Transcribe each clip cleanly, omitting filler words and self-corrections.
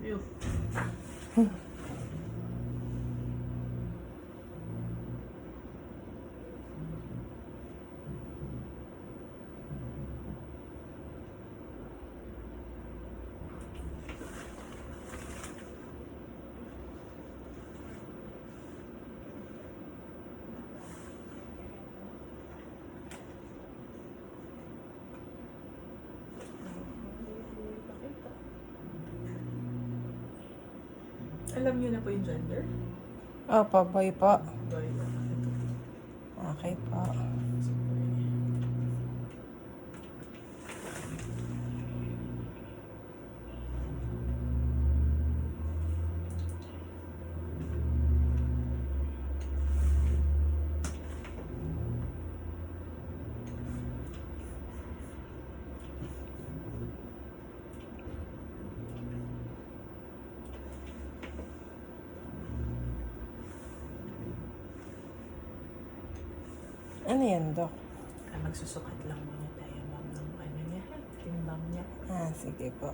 Yuck. Alam niyo na po yung gender? Opo, boy po. Boy. Okay po. Ano yan, Dok? Magsusukat lang muna tayo, ma'am, ng ano niya, timbang niya. Ah, sige po.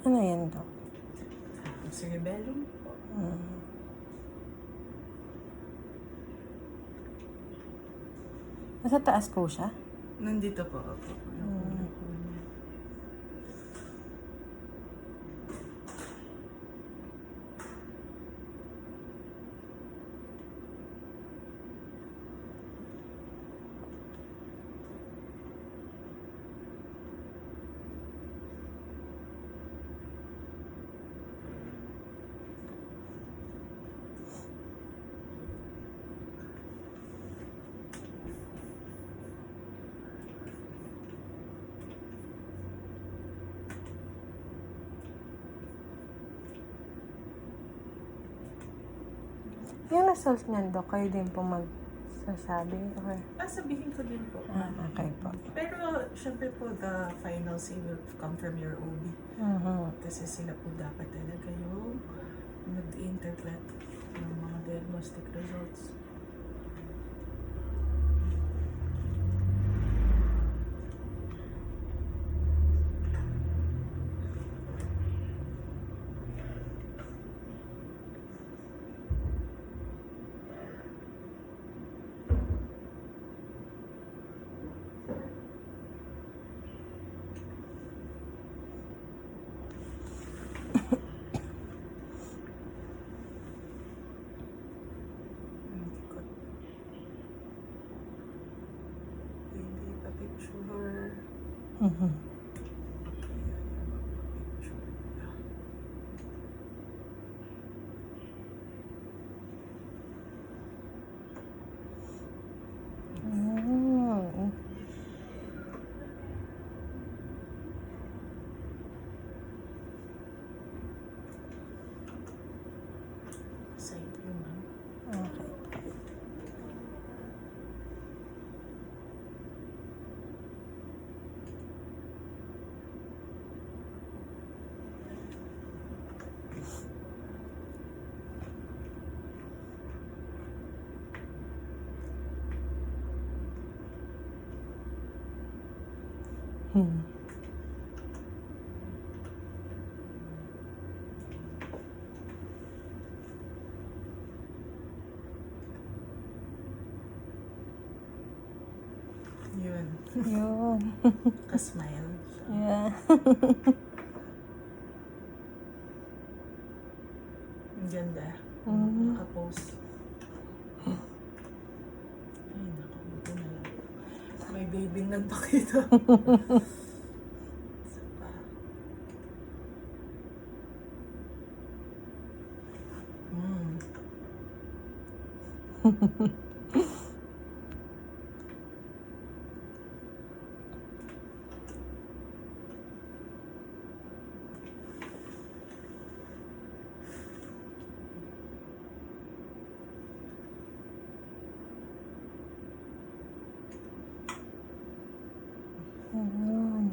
Ano yan, Dok? Cerebellum po. Nasa taas po siya? Nandito po ako. Yung result niyan, Dok, kayo din po magsasabi? Okay. Sabihin ko din po. Okay po. Pero, syempre po, the final say will come from your OB. Kasi sila po dapat talaga yung mag-interpret ng mga diagnostic results. Hindi pa picture. Side view, ma'am. Okay. Yun. Yun. Ka-smile. Yeah. Ang ganda. Mhm. Naka-pose. Ay, naku, buti na lang. May baby nagpakita. Isa pa. Mm. Ayun.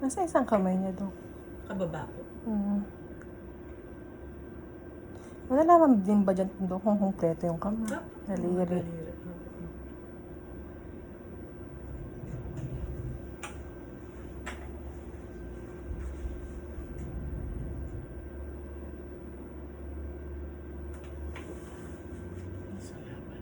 Nasa isang kamay niya, Dok. Kababa po. Wala naman din ba dyan, Dok, kung kumpleto yung kamay? Ah, Daliri. daliri. Salamat.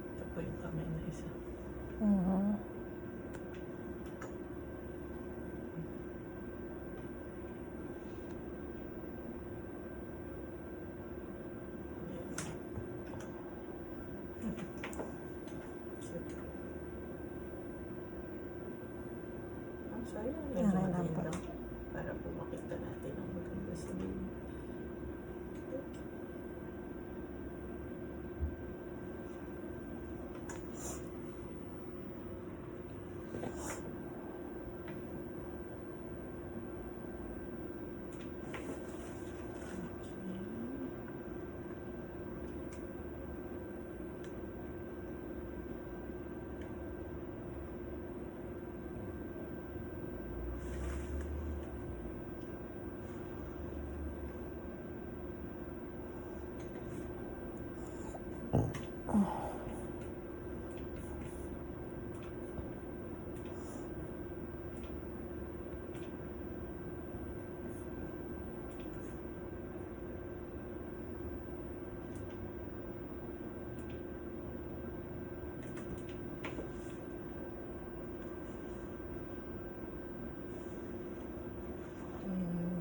Ito po yung kamay na isa. Ang sayang. Medyo Okay lang madiin po. lang. Para po makita natin ang maganda sa baby.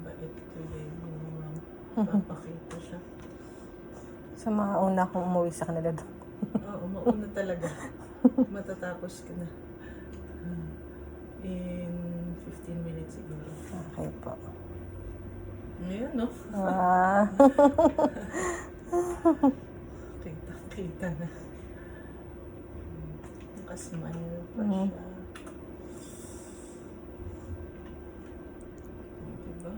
Bait ko din. Papakita siya. Sa mga una akong umuwi sa kanila, Dok. Oo, mauna talaga. Matatapos ka na. In 15 minutes siguro. Okay po. Ngayon, no? Kita na. Nakasmile pa siya. Diba?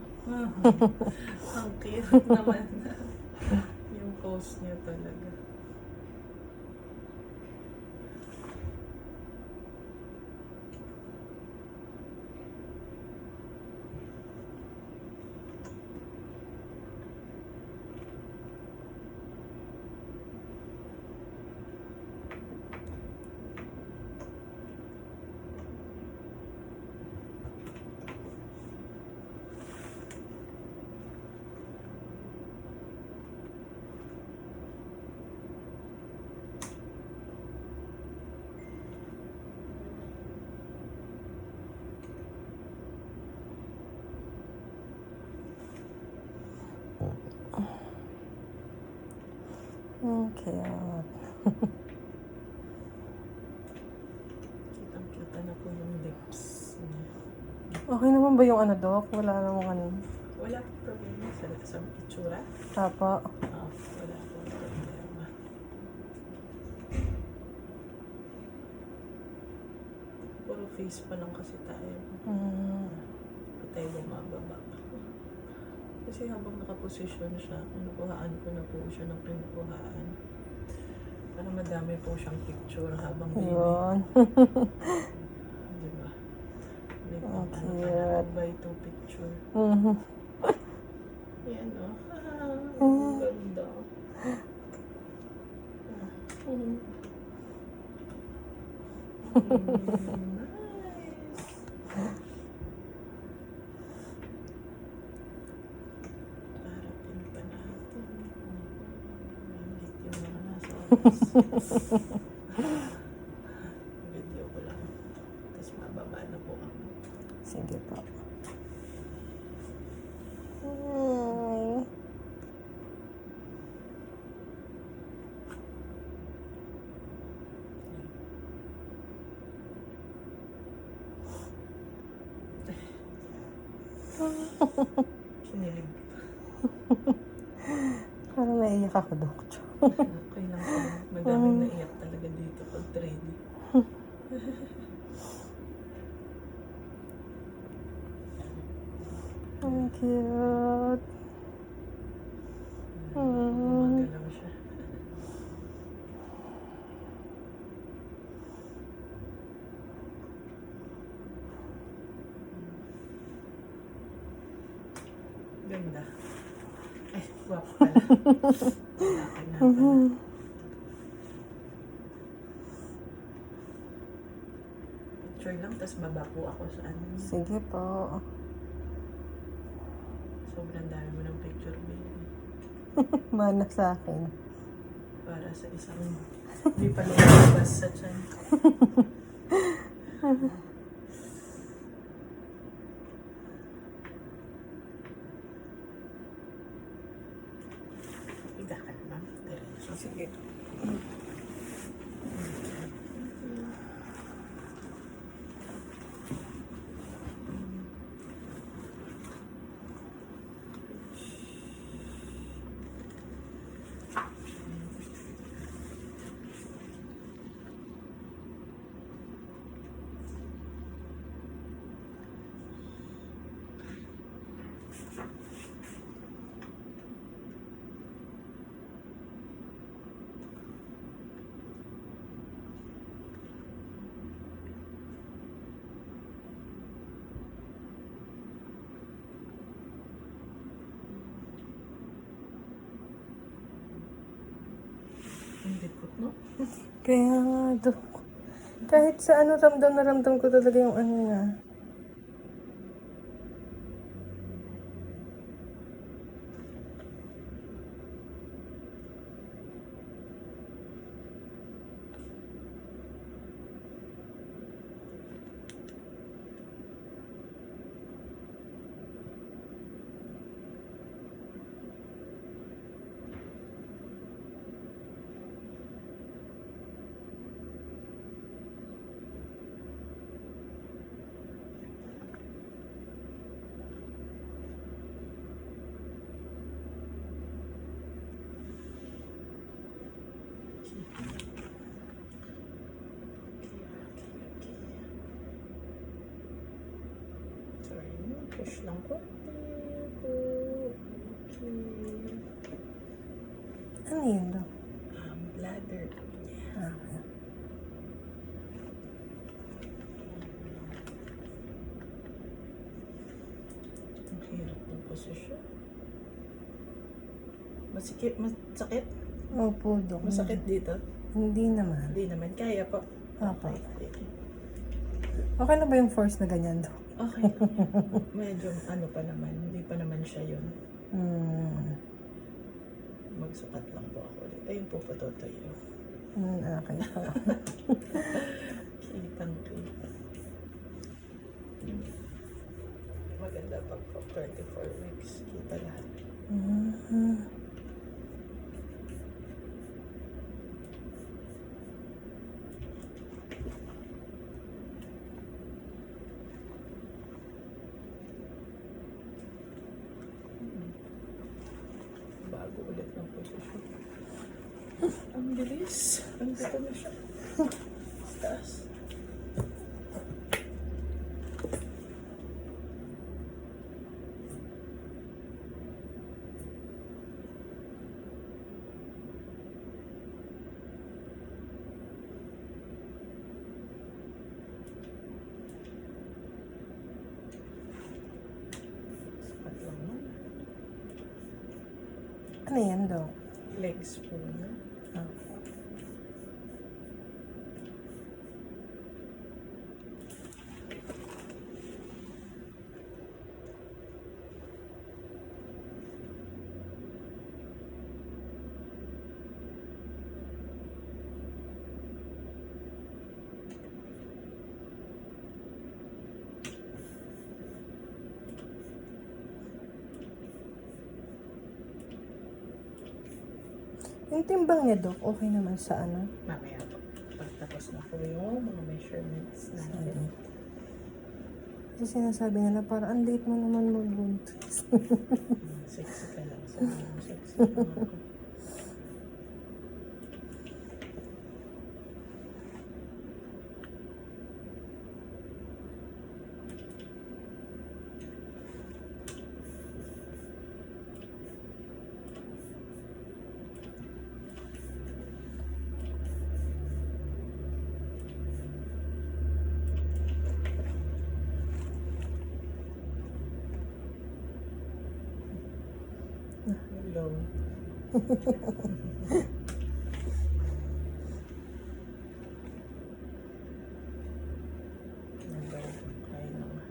Ang cute naman. Yung pose niya talaga. Okay. Kitang-kita na po yung lips. Okay naman ba yung ano, Dok? Wala namang ano. Wala problema. Sa itsura? Opo. Wala po problema. Puro face pa lang kasi tayo. Patay bumababa. Kasi habang nakaposisyon siya, kinukuhaan ko na po siya ng kinukuhaan. Para madami po siyang picture habang baby. Yun. Diba? Hindi po, Okay. ano pa na, by two picture. Yan o. Ang ganda. Nice. Harapin pa natin. Ingit yung mga nasa office. Video ko lang. Tapos mababa na po ako. Sige po. Kinilig. Parang naiyak ako, Dokcho. Okay lang po. Madaming naiyak talaga dito pag trading. Ang cute. Gumagalaw siya. Ganda. Ay, guwapo pala. Lalaki na pala. Picture lang, tapos baba po ako sa ano. Sige po. Sobrang dami mo ng picture, baby. Mana sa akin. Para sa isang hindi pa lumabas sa tiyan. Higa ka na, ma'am. Diretso. Sige. Hindi po, no? Kaya nga, Dok. Kahit sa ano, ramdam na ramdam ko talaga yung ano niya. Sorry, push lang ko. Okay. Ano yun, Dok? Bladder. Ah, Ang hirap ng posisyon. Masakit? opo, Dok. Masakit dito? Hindi naman. Hindi naman. Kaya po. Opo. Okay. Okay na ba yung force na ganyan, Dok? Okay lang yan. Medyo ano pa naman. Hindi pa naman siya yun. Magsukat lang po ako ulit. Ayun po po tayo. Okay po. Kitang kita. Maganda pag 24 weeks. Kita lahat. bago ulit ng posisyon. Ang bilis. Ang dito na siya. Taas. Ano yan, Dok? Legs po na. Ah. Yung timbang niya, Dok, okay naman sa ano? Mamaya po. Pagtapos na po yung mga measurements natin. Kasi sinasabi nila, parang ang late mo naman magbuntis. Sexy ka lang. Sabi mo, sexy lang ako. Hello. Kaya naman.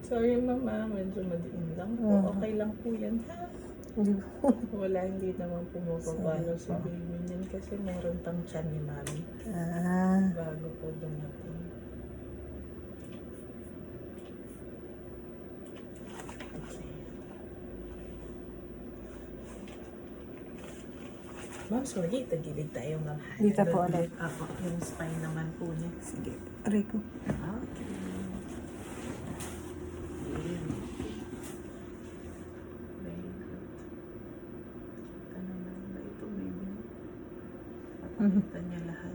Sorry mama, medyo madiin lang po. Okay lang po yan ha. Hindi po. Wala, hindi naman pumapabalo Sige sa po. baby niyan kasi meron tang tiyan ni mami. Ah. Bago po dumating. Okay. Ma'am, sorry. Tagilid tayo, ma'am. Dito po ulit. Apo, yung spine naman po niya. Sige. Aray ko. Okay. Very good. Kita naman ba ito, baby? Papakita niya lahat.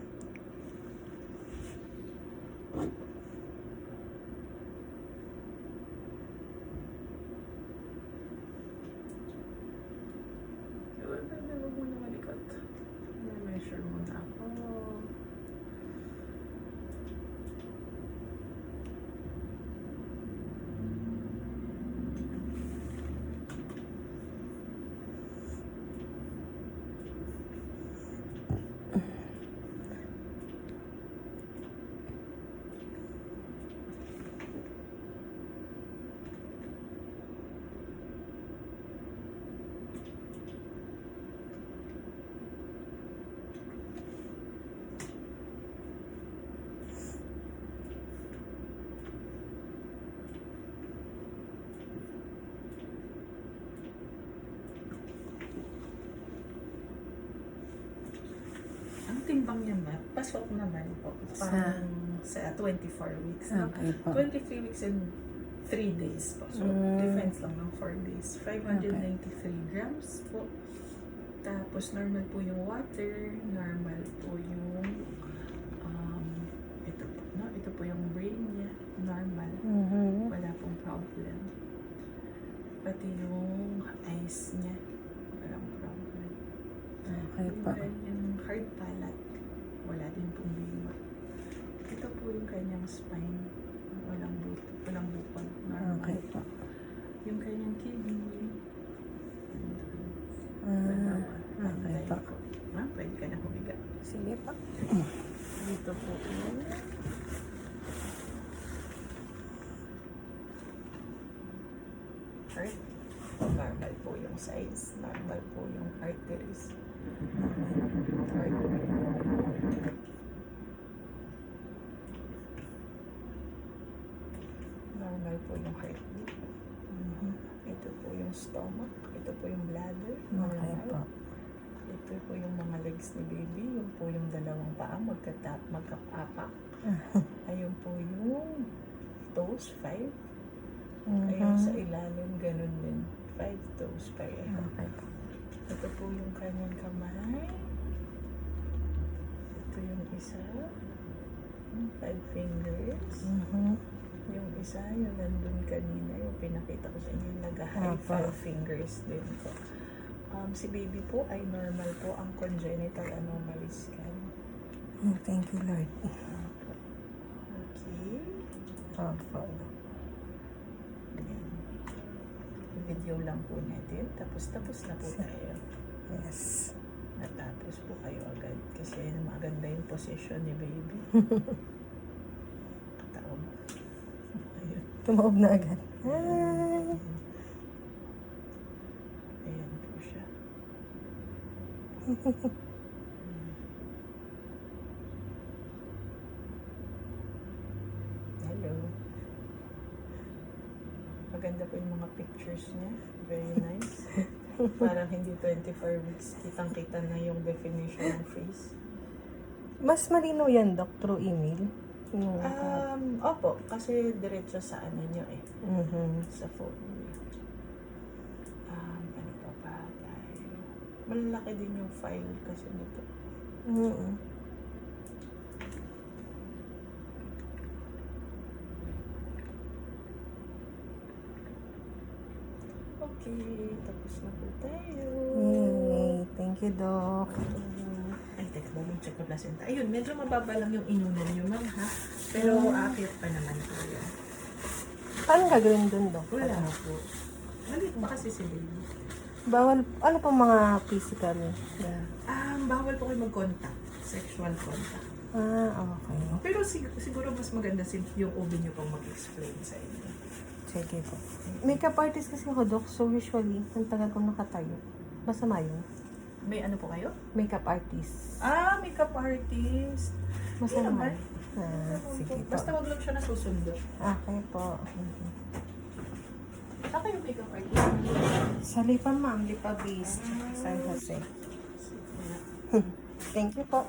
Huwag mo na malikot. Measure mo na ako. Ang timbang niya ba? Pasok naman po. Parang sa 24 weeks. No? Okay po. 23 weeks and 3 days po. So, difference lang ng 4 days. 593 grams po. Tapos, normal po yung water. Normal po yung ito po. No? Ito po yung brain niya. Normal. Wala pong problem. Pati yung eyes niya. Walang problem. Okay Yung po. kanyang hard palate, wala din pong biwa. Ito po yung kanyang spine, walang bukol. Normal. Okay po. Yung kanyang kidney, Okay po. Pwede ka na humiga. Sige po. Dito po yung heart. Normal po yung size. Normal po yung arteries. Heartbeat. Normal po yung heartbeat. Ito po yung stomach. Ito po yung bladder. Okay po. Normal. Ito po yung mga legs ni baby. Yung po yung dalawang paa magkaapak. Ayun po yung toes, 5. Ayun sa ilalim, ganun din. 5 toes pa yan. Okay po. Ito po yung kanyang kamay. Ito yung isa. 5 fingers. Yung isa, yung nandun kanina, yung pinakita ko sa inyo, yung nag-high Apa. 5 fingers din po. Si baby po ay normal po ang congenital anomaly scan. Thank you, Lord. Okay. Opo. Ayan. Video lang po natin. Tapos na po tayo. Yes. Natapos po kayo agad. Kasi maganda yung position ni baby. Taob. Ayun. Tumaob na agad. Hi! Ayan po siya. Hello. Maganda po yung mga pictures niya. Very nice. Parang hindi 24 weeks. Kitang-kita na yung definition ng face. Mas malinaw yan, Doc, through email. Yung, Opo. Kasi diretso sa ano nyo eh. Sa phone niyo. Ano pa ba tayo? Malalaki din yung file kasi nito. Okay, tapos na po tayo. Yay! Thank you, Doc. Ay, teka mo, check ko placenta. Ayun, medyo mababa lang yung inunan nyo, ma'am, ha? Pero akit pa naman po yun. Paano gagawin dun, Doc? Wala po. Maliit pa kasi si baby. Bawal, ano pa mga physical? Yeah. Bawal po kayo mag-contact. Sexual contact. Okay. Pero siguro mas maganda yung OB nyo pang mag-explain sa inyo. Sige po. Makeup artist kasi ako, Doc. So usually, ang tagal ko nakatayo. Masama yun. May ano po kayo? Makeup artist. Makeup artist. Masama. naman. Sige po. Basta wag lang siya nasusundo. Okay po. Saan kayo makeup artist? Sa Lipa, ma'am. Lipa Base. San Jose. Thank you po.